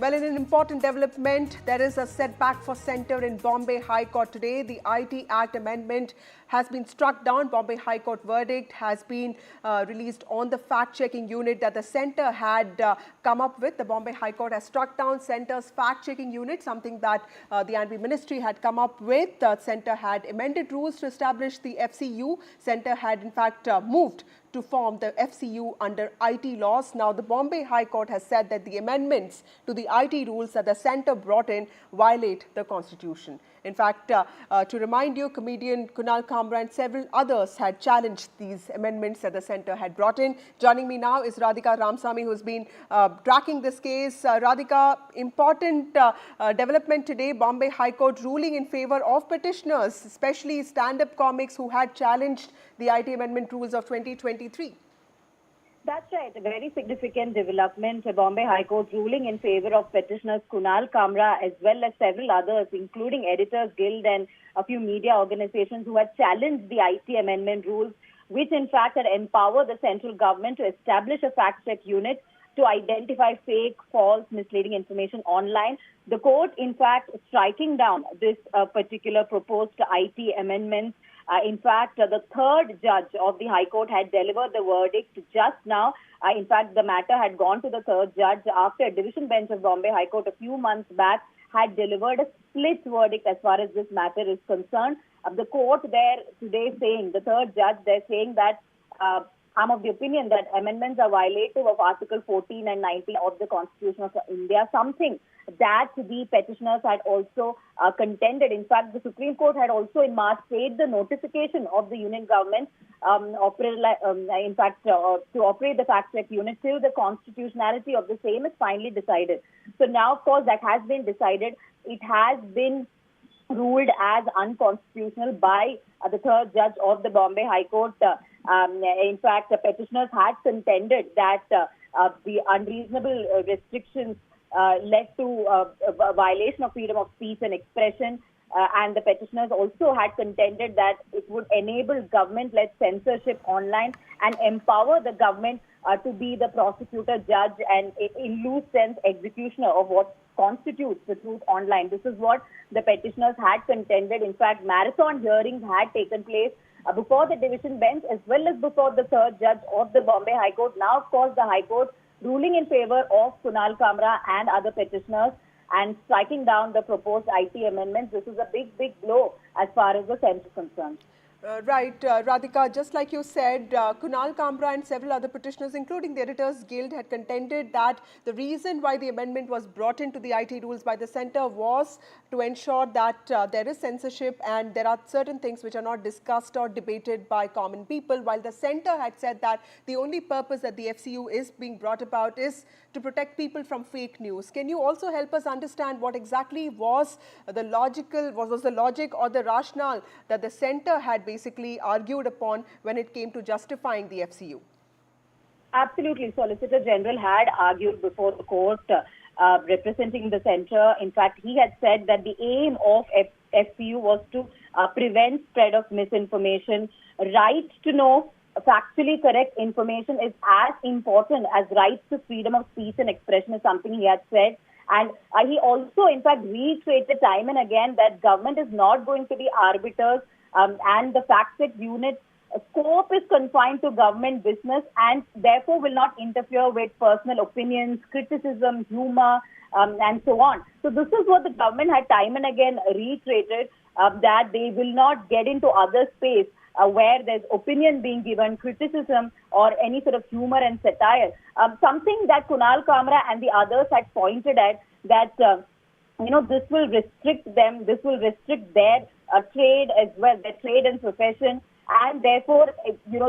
Well, in an important development, there is a setback for centre in Bombay High Court today. The IT Act amendment has been struck down. Bombay High Court verdict has been released on the fact-checking unit that the centre had come up with. The Bombay High Court has struck down centre's fact-checking unit, something that the Anti Ministry had come up with. The centre had amended rules to establish the FCU. Centre had in fact moved to form the FCU under IT laws. Now, the Bombay High Court has said that the amendments to the IT rules that the centre brought in violate the Constitution. In fact, to remind you, comedian Kunal Kamra and several others had challenged these amendments that the centre had brought in. Joining me now is Radhika Ramsamy, who's been tracking this case. Radhika, important development today, Bombay High Court ruling in favour of petitioners, especially stand-up comics who had challenged the IT amendment rules of 2023. That's right. A very significant development. Bombay High Court ruling in favour of petitioners Kunal Kamra as well as several others, including Editors Guild and a few media organizations who had challenged the IT amendment rules, which in fact had empowered the central government to establish a fact-check unit to identify fake, false, misleading information online. The court, in fact, striking down this particular proposed IT amendments. In fact, the third judge of the High Court had delivered the verdict just now. In fact, the matter had gone to the third judge after a division bench of Bombay High Court a few months back had delivered a split verdict as far as this matter is concerned. The court there today saying, the third judge, they're saying that I'm of the opinion that amendments are violative of Article 14 and 19 of the Constitution of India, something that the petitioners had also contended. In fact, the Supreme Court had also in March paid the notification of the union government to operate the fact-check unit till the constitutionality of the same is finally decided. So now, of course, that has been decided. It has been ruled as unconstitutional by the third judge of the Bombay High Court. In fact, the petitioners had contended that the unreasonable restrictions led to a violation of freedom of speech and expression. And the petitioners also had contended that it would enable government-led censorship online and empower the government to be the prosecutor, judge, and in loose sense, executioner of what constitutes the truth online. This is what the petitioners had contended. In fact, marathon hearings had taken place before the division bench as well as before the third judge of the Bombay High Court. Now, of course, the High Court ruling in favour of Kunal Kamra and other petitioners and striking down the proposed IT amendments. This is a big, big blow as far as the centre is concerned. Right, Radhika, just like you said, Kunal Kamra and several other petitioners, including the Editors Guild, had contended that the reason why the amendment was brought into the IT rules by the centre was to ensure that there is censorship and there are certain things which are not discussed or debated by common people, while the centre had said that the only purpose that the FCU is being brought about is to protect people from fake news. Can you also help us understand what exactly was the logic or the rationale that the centre had basically argued upon when it came to justifying the FCU? Absolutely. Solicitor General had argued before the court representing the centre. In fact, he had said that the aim of FCU was to prevent spread of misinformation. Right to know factually correct information is as important as rights to freedom of speech and expression is something he had said. And he also, in fact, reiterated time and again that government is not going to be arbiters and the fact-check unit scope is confined to government business and therefore will not interfere with personal opinions, criticism, humor, and so on. So this is what the government had time and again reiterated, that they will not get into other space where there's opinion being given, criticism, or any sort of humor and satire. Something that Kunal Kamra and the others had pointed at, that, this will restrict them, this will restrict their trade as well, their trade and profession, and therefore,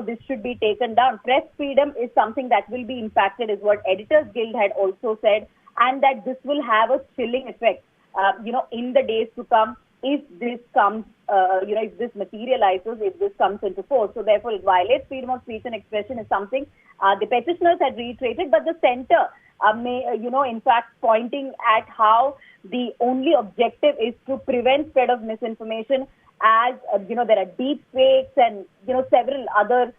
this should be taken down. Press freedom is something that will be impacted, is what Editors Guild had also said, and that this will have a chilling effect, in the days to come, if this comes, if this materializes, if this comes into force. So therefore, it violates freedom of speech and expression is something the petitioners had reiterated, but the centre in fact, pointing at how the only objective is to prevent spread of misinformation, as there are deep fakes and several other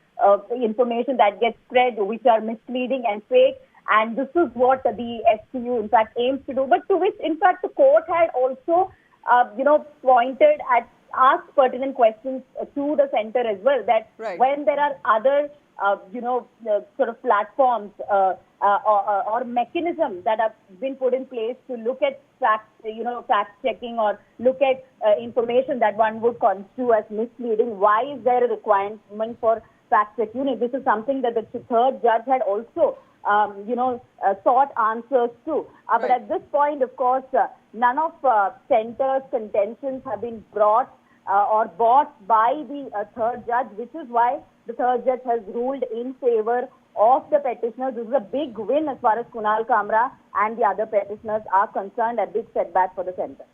information that gets spread which are misleading and fake, and this is what the FCU in fact aims to do. But to which in fact the court had also pointed at asked pertinent questions to the center as well, that when there are other sort of platforms or mechanisms that have been put in place to look at fact checking or look at information that one would construe as misleading, why is there a requirement for fact check unit? This is something that the third judge had also sought answers to. But at this point, of course, none of center's contentions have been brought or bought by the third judge, which is why the third judge has ruled in favor of the petitioners. This is a big win as far as Kunal Kamra and the other petitioners are concerned, a big setback for the center.